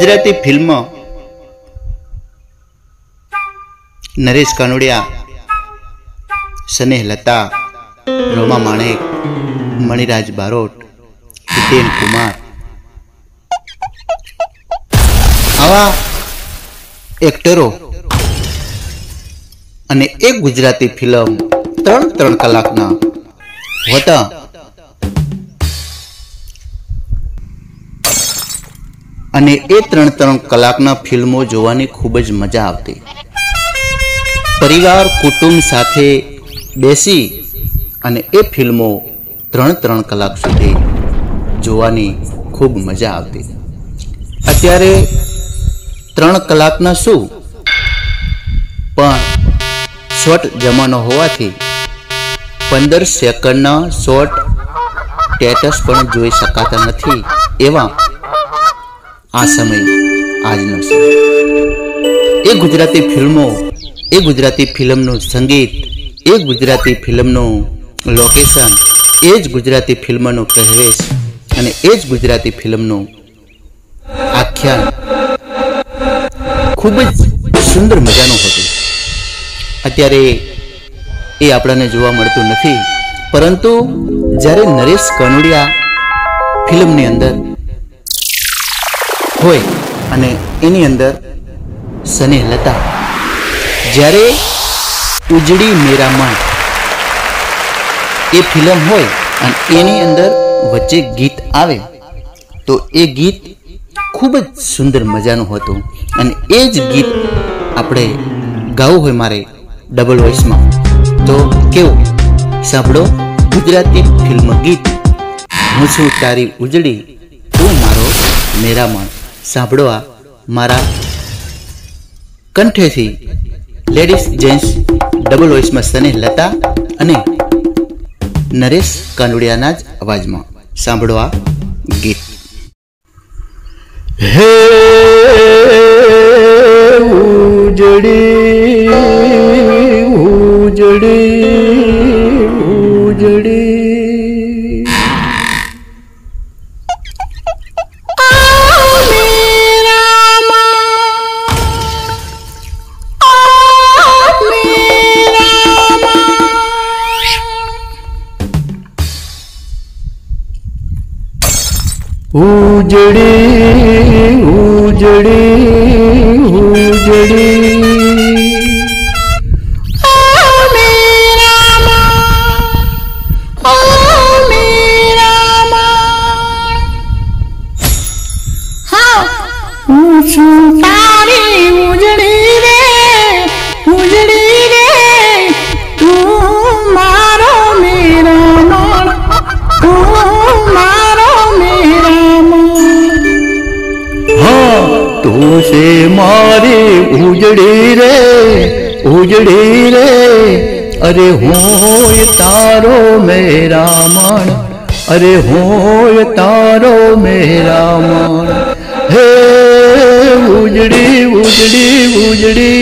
Gujarati film Naresh Kanodia, Snehlata, Roma Manek, Maniraj Barot, Hiten Kumar आवा एक्टरो अने एक गुजराती फिल्म 3 कलाकना होता। अने ए 3 कलाकना फिल्मों जोवानी खूब ज मजा आवती। परिवार कुटुंब साथे बेसी अने ए फिल्मों 3 कलाक सुधी जोवानी खूब मजा आवती। अत्यारे 3 कलाकना शू पण शॉर्ट जमानो होवाथी 15 सेकंडना शॉर्ट स्टेटस पण जोई शकाता नथी एवा आ समय आजनो समय। ए गुजराती फिल्मों, ए गुजराती फिल्मनु संगीत, ए गुजराती फिल्मनु लोकेशन, एज गुजराती फिल्मनो पहेरवेश अने एज गुजराती फिल्मनु आख्यान खूब ज सुंदर मजानो हतुं। अत्यारे ए आपणाने जोवा मळतुं नथी, परंतु ज्यारे नरेश कानोडिया फिल्मनी अंदर होय अने एनी अंदर स्नेहलता, ज्यारे उजड़ी मेरा मन ए फिल्म होय अने एनी अंदर वच्चे गीत आवे तो ए गीत खूब ज सुंदर मजानुं हतुं अने ए ज गीत आपणे गावुं होय मारे डबल वॉइस में तो केवुं सांभळो गुजराती फिल्म गीत हूँ छुं तारी उजड़ी तू मारो मेरा मन। सांभळो आ मारा कंठेथी लेडीज जेन्ट्स डबल वॉइस में स्नेहलता अने नरेश कानोडियाना ज अवाज में सांभळो आ गीत। हे उजड़ी उजड़ी उजड़ी उजड़ी उजड़ी उजड़ी तू से मारी उजड़ी रे अरे होय तारो मेरा मन, अरे होय तारो मेरा मन। हे उजड़ी उजड़ी उजड़ी